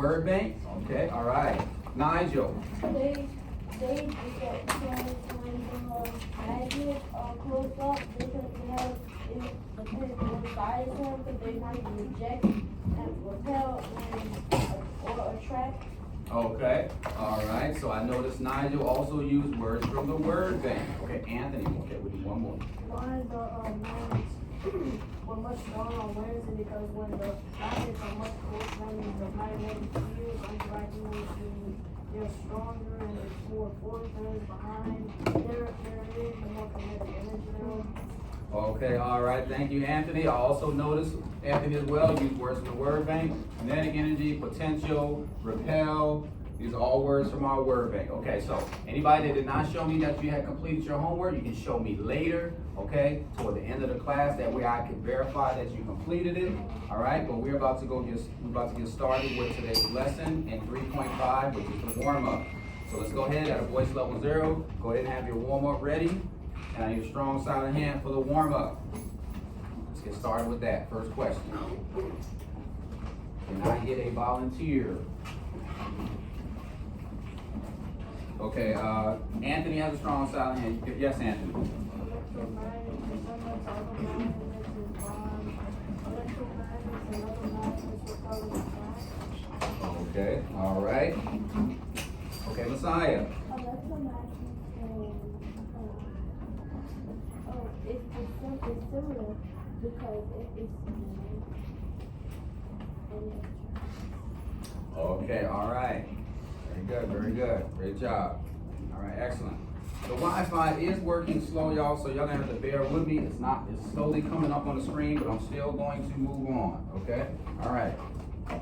Word bank? Okay, all right. Nigel. They get because when the magnet close up, they can have it depends on the size of them, because they might reject and repel or attract. Okay, all right. So I noticed Nigel also used words from the word bank. Okay, Anthony. Okay, we do one more. Why the magnets were much stronger on Wednesday because when the magnets are much closer, the magnetic field interacting with they're stronger and there's more forces behind. There is more kinetic energy there. Okay, all right. Thank you, Anthony. I also noticed Anthony as well used words from the word bank. Kinetic energy, potential, repel. These are all words from our word bank. Okay, so anybody that did not show me that you had completed your homework, you can show me later, okay, toward the end of the class. That way I can verify that you completed it. All right, but we're about to get started with today's lesson in 3.5, which is the warm-up. So let's go ahead at a voice level 0. Go ahead and have your warm-up ready. And I need a strong silent hand for the warm-up. Let's get started with that. First question. Can I get a volunteer? Okay, Anthony has a strong silent hand. Yes, Anthony. Okay, all right. Okay, Messiah. It's similar because it's Okay, all right. Very good, very good. Great job. All right, excellent. The Wi-Fi is working slow, y'all, so y'all gonna have to bear with me. It's slowly coming up on the screen, but I'm still going to move on, okay? All right. I'd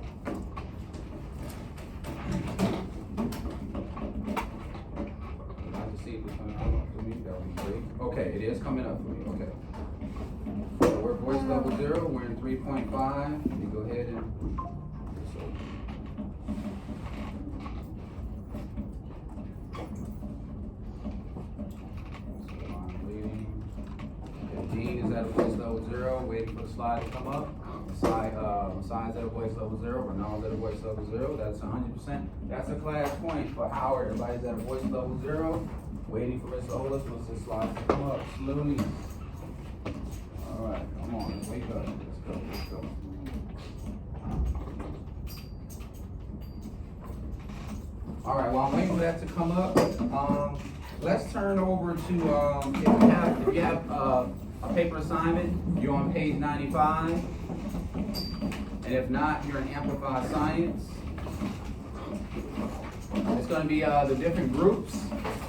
like to see if it's gonna come up for me. That would be great. Okay, it is coming up for me, okay. So we're voice level 0, we're in 3.5. Let me go ahead and Dean is at a voice level 0, waiting for the slide to come up. Messiah's at a voice level 0, Renald's at a voice level 0. That's 100%. That's a class point for Howard. Everybody's at a voice level 0, waiting for Mr. Olis once the slides to come up slowly. All right, come on, let's wake up. Let's go. All right, while I'm waiting for that to come up, let's turn over to, if you have a paper assignment, you're on page 95. And if not, you're in Amplified Science. It's going to be the different groups.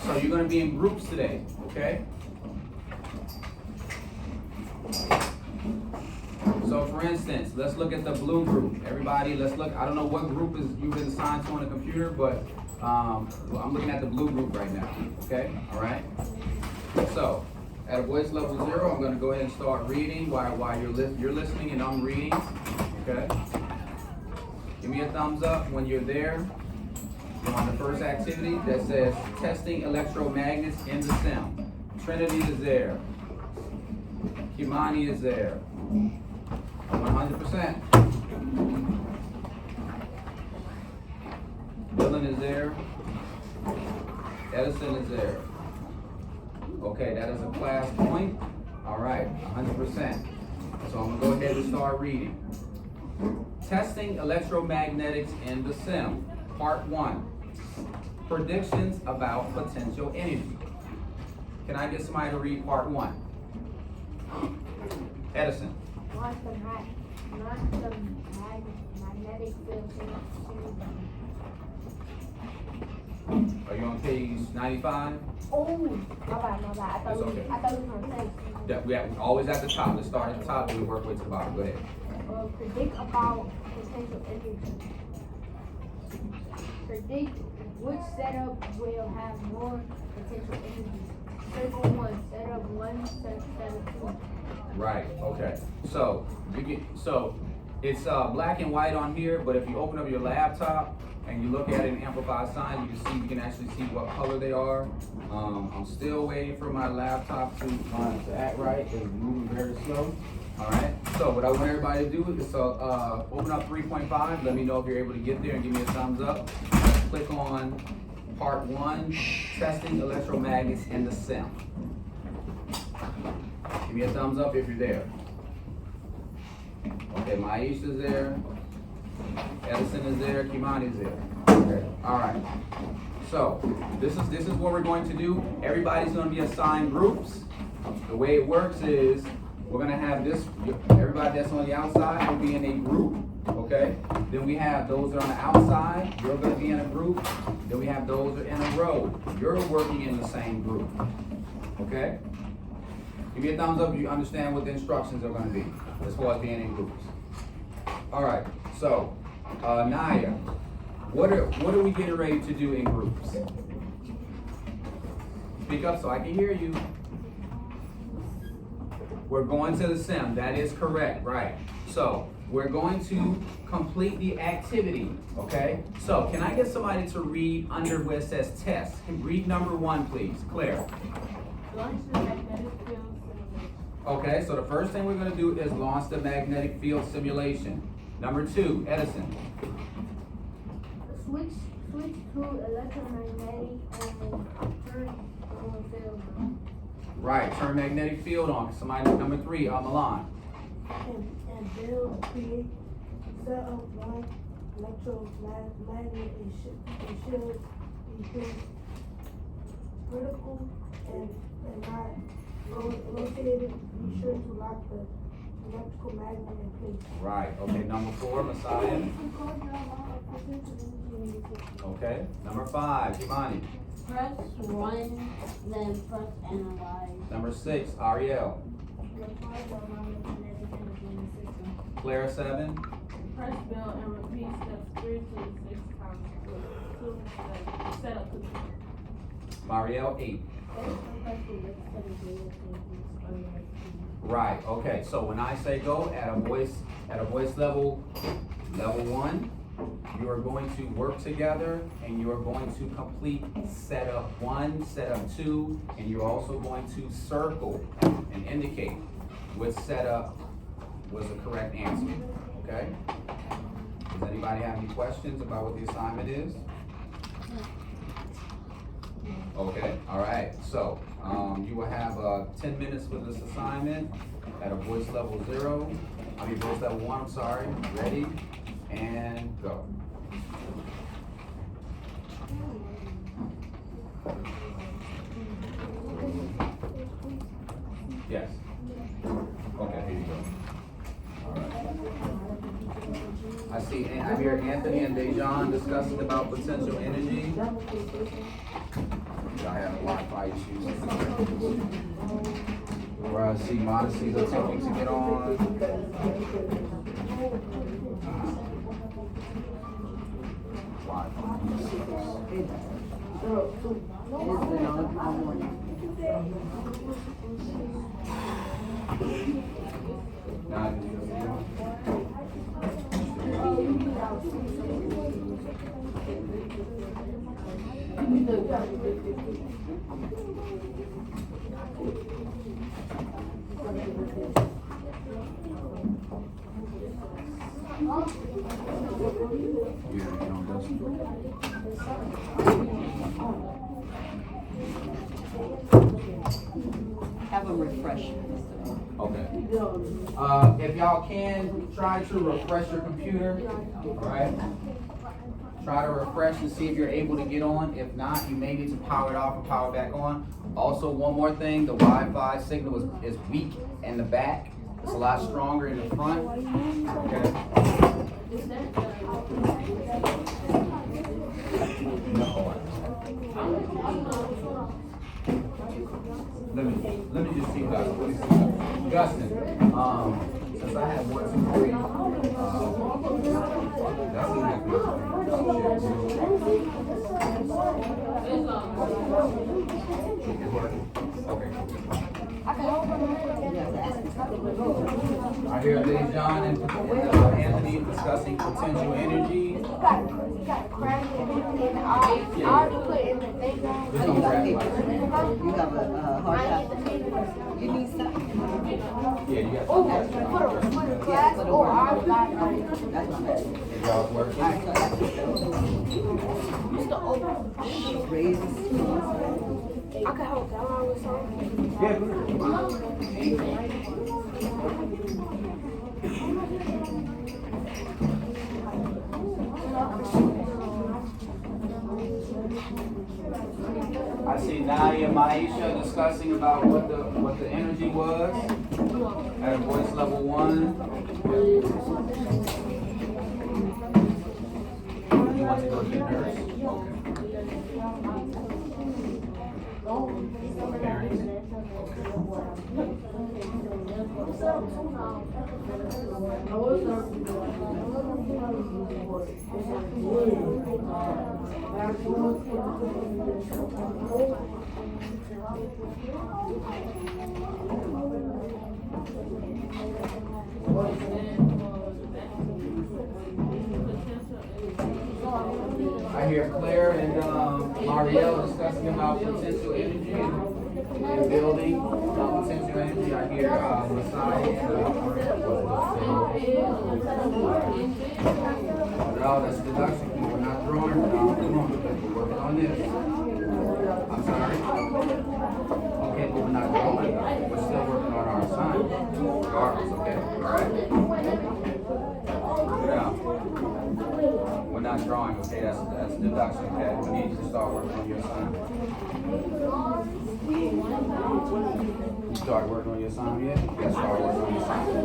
So you're going to be in groups today, okay? So for instance, let's look at the blue group. Everybody, let's look. I don't know what group you've been assigned to on the computer, but I'm looking at the blue group right now, okay? All right? So, at a voice level 0, I'm going to go ahead and start reading while you're listening and I'm reading, okay? Give me a thumbs up when you're there. You're on the first activity that says testing electromagnets in the SIM. Trinity is there. Kimani is there. 100%. Dylan is there. Edison is there. Okay, that is a class point. All right, 100%. So I'm gonna go ahead and start reading. Testing electromagnetics in the SIM, part 1. Predictions about potential energy. Can I get somebody to read part 1? Edison. Magnetic field. Are you on page 95? Oh, my bad. I thought we were going to say. Yeah, we always at the top. Let's start at the top and we work way to the bottom. Go ahead. Predict about potential energy. Predict which setup will have more potential energy. Circle 1, setup 1, setup 2. Right. Okay. So it's black and white on here, but if you open up your laptop and you look at it in Amplified Science, you can actually see what color they are. I'm still waiting for my laptop to act right. It's moving very slow. All right. so what I want everybody to do is open up 3.5. Let me know if you're able to get there and give me a thumbs up. Click on part 1, testing electromagnets in the SIM. Give me a thumbs up if you're there. Okay, Maisha's there. Edison is there. Kimani's there. Okay, all right. So this is what we're going to do. Everybody's going to be assigned groups. The way it works is we're going to have this. Everybody that's on the outside will be in a group. Okay. Then we have those that are on the outside. You're going to be in a group. Then we have those that are in a row. You're working in the same group. Okay. Give me a thumbs up if you understand what the instructions are going to be as far as being in groups. All right. So, Naya, what are we getting ready to do in groups? Speak up so I can hear you. We're going to the SIM. That is correct, right? So we're going to complete the activity. Okay. So can I get somebody to read under where it says test? Read number 1, please, Claire. Launch the magnetic field simulation. Okay. So the first thing we're going to do is launch the magnetic field simulation. Number 2, Edison. Switch to electromagnetic and turn on field. Right. Turn magnetic field on. Somebody. Number 3, Milan. And build, create, set up one electromagnet and should be vertical and not rotated. Be sure to lock the electrical magnet in place. Right. Okay. Number 4, Messiah. Okay. Number 5, Imani. Press 1, then press analyze. Number 6, Ariel. Reply the magnetic energy in the system. Claire, 7. Press build and repeat steps 3 to 6 times to set up the Marielle, 8. Right, okay, so when I say go at a voice level 1, you are going to work together and you are going to complete setup 1, setup 2, and you're also going to circle and indicate which setup was the correct answer, okay? Does anybody have any questions about what the assignment is? Okay, all right, so you will have 10 minutes for this assignment at a voice level 1, I'm sorry. Ready, and go. Yes. Okay, here you go. All right. I hear Anthony and Dejan discussing about potential energy. I have Wi-Fi issues. Where I see Modyssey's attempting to get on. Have a refresh. Okay. If y'all can, try to refresh your computer, all right? Try to refresh and see if you're able to get on. If not, you may need to power it off and power it back on. Also, one more thing, the Wi-Fi signal is weak in the back. It's a lot stronger in the front. Okay. No. Let me just see Justin, since I have 1, 2, 3, that's I hear Dejan and Anthony discussing potential energy. You got crack and I'll put in the thing. You have a hard time. You need something. Yeah, you got Oh, some. for the class or our library? Y'all's working. I can help y'all with something. Yeah, good. I see Nadia and Maisha discussing about what the energy was at a voice level 1. You want to go to your nurse? Okay. Parents? I hear Claire and Marielle discussing about potential energy and building potential energy. I hear Messiah no, that's deduction. We're not drawing it out. Come on, because we're working on this. I'm sorry. Okay, but we're not drawing it out. We're still working on our assignment. Regardless, okay? Alright? Yeah. We're not drawing, okay? That's deduction, okay? We need you to start working on your assignment. You start working on your assignment yet? You gotta start working on your assignment.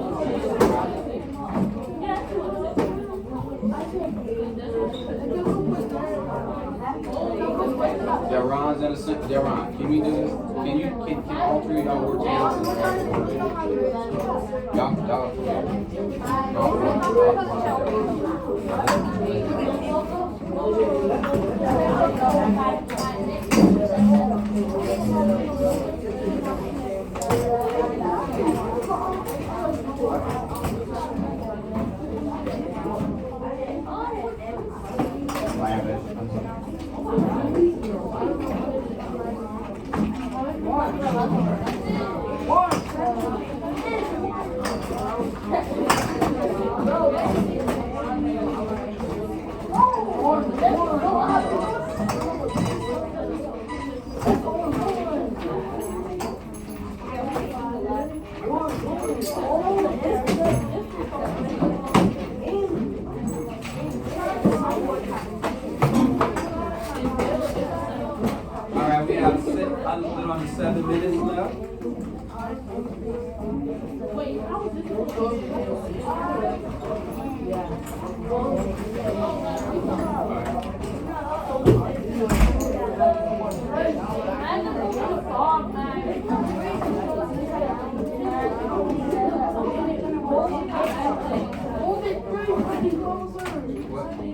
Deron's in a sense. Deron, can we do this? Can all three of y'all work together? Alright, we have 7 minutes left.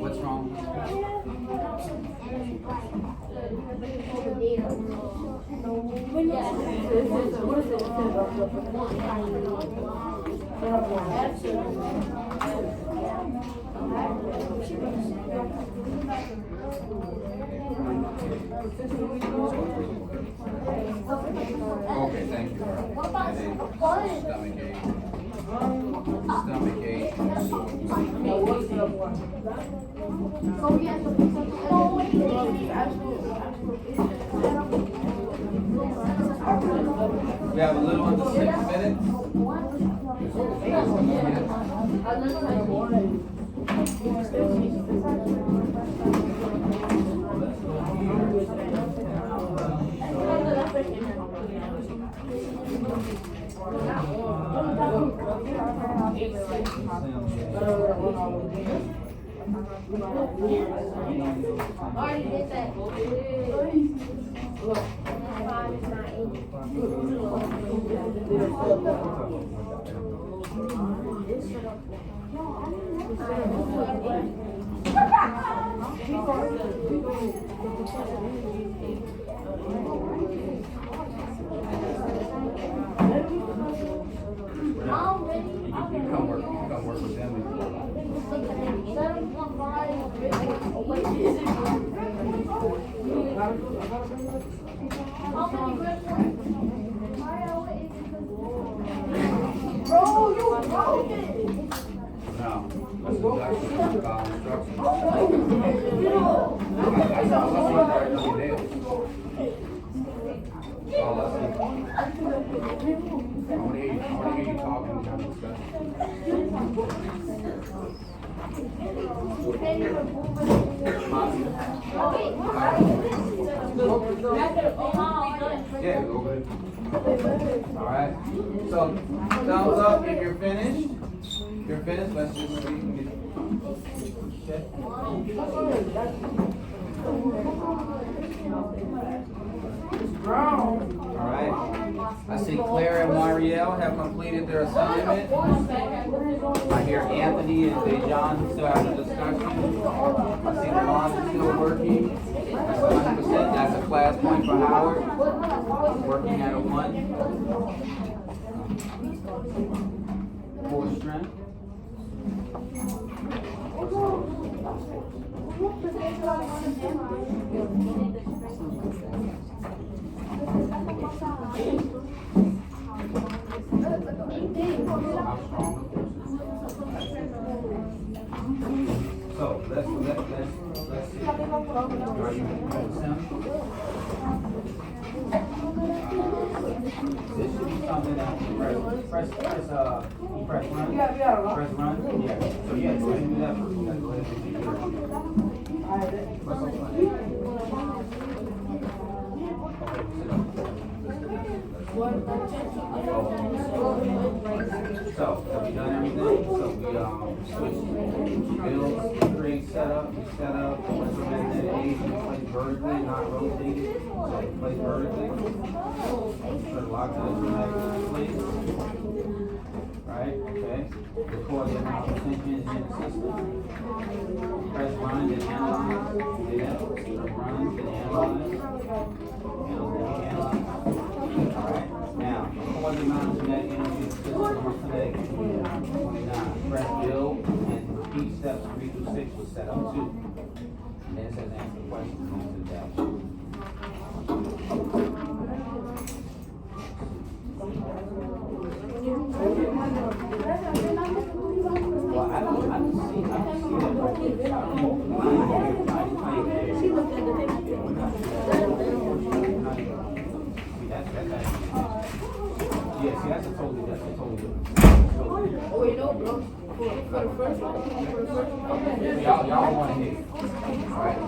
What's wrong? Okay, thank you. Stomach ache. Stomach ache. We have a little under 6 minutes. Already did that. You come work with them. Yeah, go ahead. All right. So, thumbs up if you're finished. If you're finished, let's just see. Okay. All right. I see Claire and Marielle have completed their assignment. I hear Anthony and Dejan still having a discussion. I see Ron is still working. That's 100%. That's a class point for Howard. Working at a 1. Core strength. So let's see. Are you Sam? This should be something that press run. Press run. Yeah. So yeah, go ahead and do that first. Go ahead and do that. Press So, have we done everything? So we switched builds, create setup, what's the magnetic age, we place vertically, not rotated. So we place vertically. Put a lock to this magnetic place. Right, okay. Record the amount of tensions in the system. Press run, then analyze. Press run, then analyze. Alright, now, record the amount of kinetic energy in the system or kinetic energy. 29. Press build and repeat steps 3 through 6 with setup 2. And then it says answer the question and answer the dash. Well, I don't see that right there. I don't know why everybody see that's yeah, see, that's a totally different. Oh, you know, bro. For the first one. Y'all want to hit. Alright.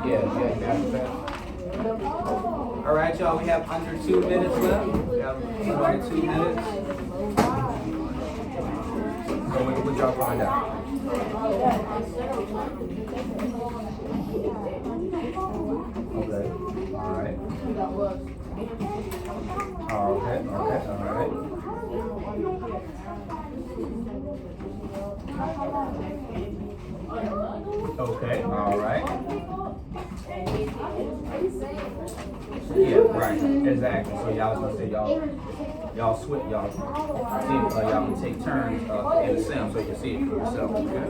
Yeah, that's that. Alright, y'all, we have under 2 minutes left. We have under 2 minutes. So what y'all find out? Okay. Alright. Okay, alright. Yeah, right, exactly. So y'all was gonna say y'all switch, y'all see if y'all can take turns in the sim so you can see it for yourself. Okay.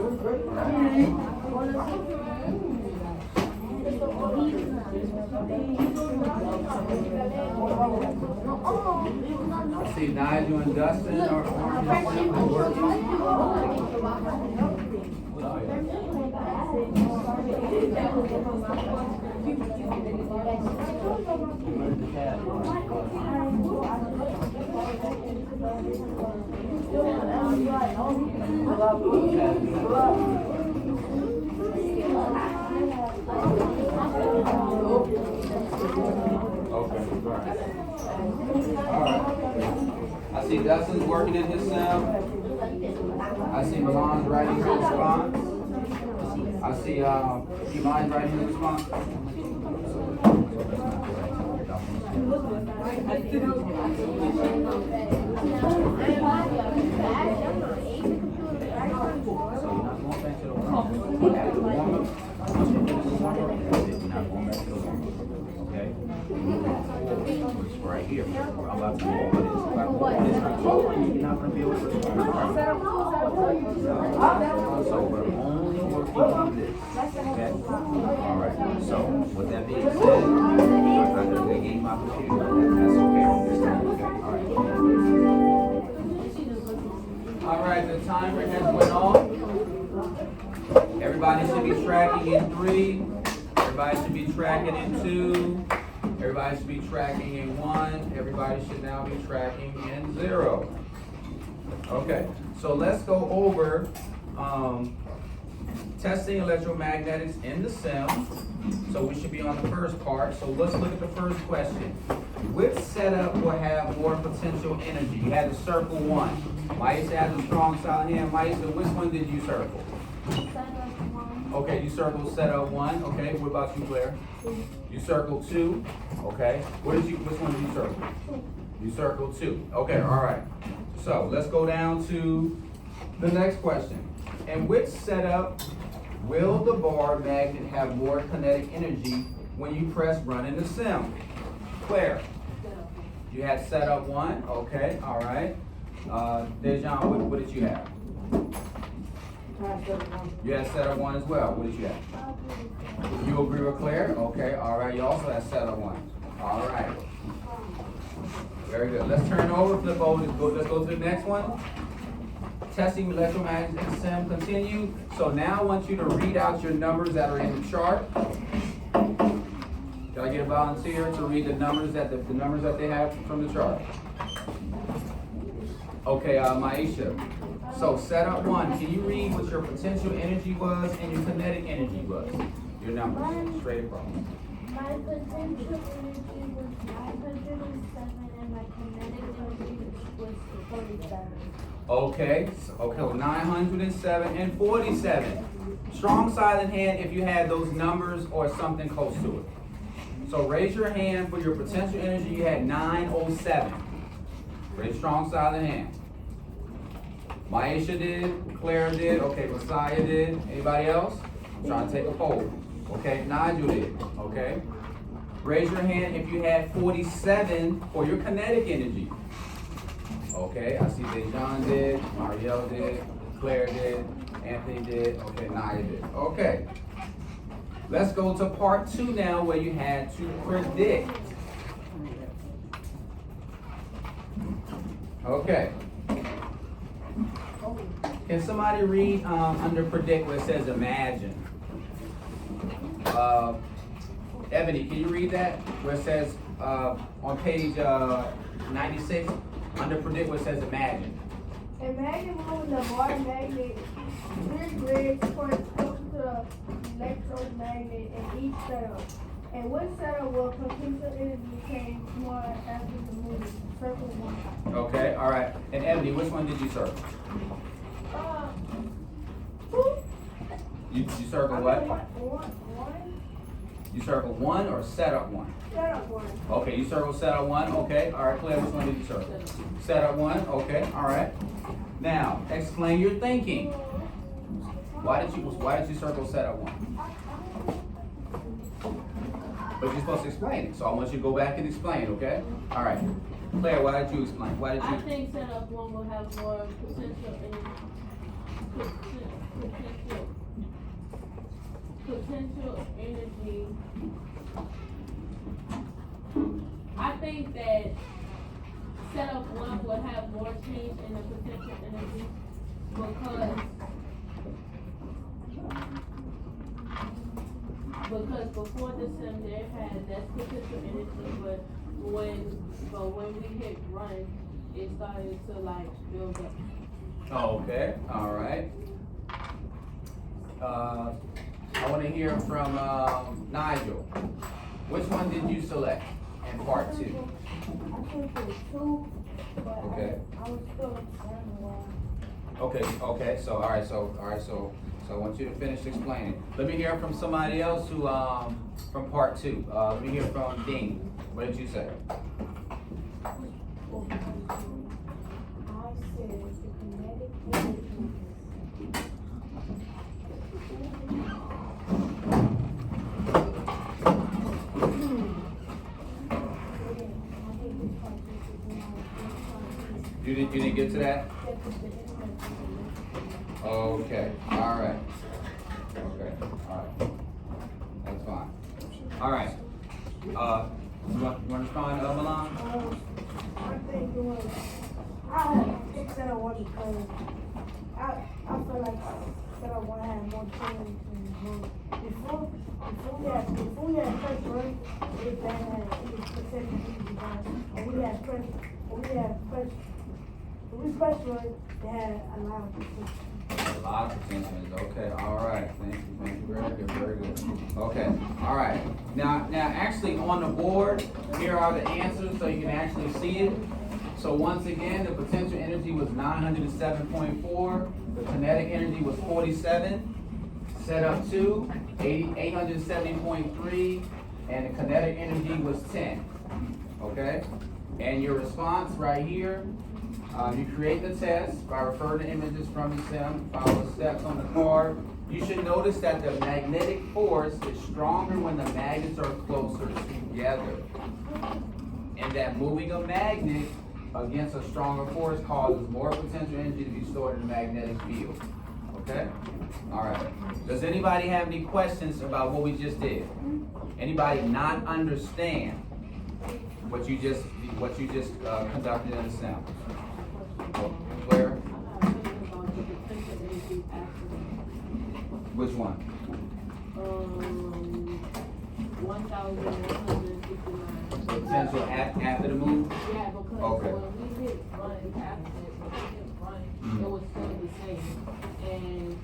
I see Nigel and Dustin are working. I see Dustin's working in his sim. I see Milan's writing her response. I see Iman's writing his response. Right here. I'm about to move this. If I move this right forward, you're not going to be able to respond. So we're only working on this. Okay? Alright. So, with that being said, I'm not going to game my computer. That's okay. Alright, the timer has went off. Everybody should be tracking in 3. Everybody should be tracking in 2. Everybody should be tracking in 1. Everybody should now be tracking in 0. Okay, so let's go over testing electromagnetics in the sim. So we should be on the first part. So let's look at the first question. Which setup will have more potential energy? You had to circle one. Maisha has a strong silent hand. Maisha, which one did you circle? Okay, you circled setup one. Okay, what about you, Claire? You circled two. Okay, which one did you circle? You circled two. Okay, all right. So let's go down to the next question. In which setup will the bar magnet have more kinetic energy when you press run in the sim? Claire, you had setup one. Okay, all right. Dejan, what did you have? You had setup one as well. What did you have? You agree with Claire? Okay, all right. You also had setup one. All right. Very good. Let's turn over, flip over. Let's go to the next one. Testing electromagnetic sim, continue. So now I want you to read out your numbers that are in the chart. Can I get a volunteer to read the numbers that they have from the chart? Okay, Maisha. So setup one, can you read what your potential energy was and your kinetic energy was? Your numbers, straight across. My potential energy was 907 and my kinetic energy was 47. Okay, well, 907 and 47. Strong silent hand if you had those numbers or something close to it. So raise your hand for your potential energy. You had 907. Raise strong silent hand. Maisha did, Claire did, okay, Messiah did. Anybody else? I'm trying to take a poll. Okay, Nigel did, okay? Raise your hand if you had 47 for your kinetic energy. Okay, I see Dejan did, Marielle did, Claire did, Anthony did, okay, Naya did. Okay. Let's go to part two now where you had to predict. Okay. Can somebody read under predict where it says imagine? Ebony, can you read that? Where it says on page 96, under predict where it says imagine. Imagine moving the bar magnet 3 grids towards close to the electromagnet in each setup. And which setup will potential energy change more after the move? Circle one. Okay, all right. And Ebony, which one did you circle? You circle what? One. You circle one or setup one? Setup one. Okay, you circle setup one. Okay, all right. Claire, which one did you circle? Setup one. Okay, all right. Now, explain your thinking. Why did you circle setup one? But you're supposed to explain it, so I want you to go back and explain. Okay? All right. Claire, why did you explain? Why did you? I think setup one will have more potential energy. I think that setup one will have more change in the potential energy because before the sim they had that potential energy, but when we hit run, it started to like build up. Okay. All right. I want to hear from Nigel. Which one did you select in part two? I think it's 2, but Okay. I was still examining one. Okay. So all right. So I want you to finish explaining. Let me hear from somebody else who from part two. Let me hear from Dean. What did you say? I said the kinetic energy. You didn't get to that? Okay. All right. Okay. All right. That's fine. All right. You want to respond, Milan? I think it was. I had picked setup one because I feel like setup one had more change and more. Before we had first run, it had percentage design. And we had first run, they had a lot of lot of potential energy. Okay, all right. Thank you, very good, very good. Okay, all right. Now, actually on the board, here are the answers so you can actually see it. So once again, the potential energy was 907.4, the kinetic energy was 47, set up 2, 870.3, and the kinetic energy was 10. Okay? And your response right here, you create the test by referring to images from the sim, follow the steps on the card. You should notice that the magnetic force is stronger when the magnets are closer together. And that moving a magnet against a stronger force causes more potential energy to be stored in the magnetic field. Okay? Alright. Does anybody have any questions about what we just did? Anybody not understand what you just conducted in the sim? Claire? Which one? 1,169. Potential after the move? Yeah, because Okay. when we hit run after it, when we hit run, it was still the same. And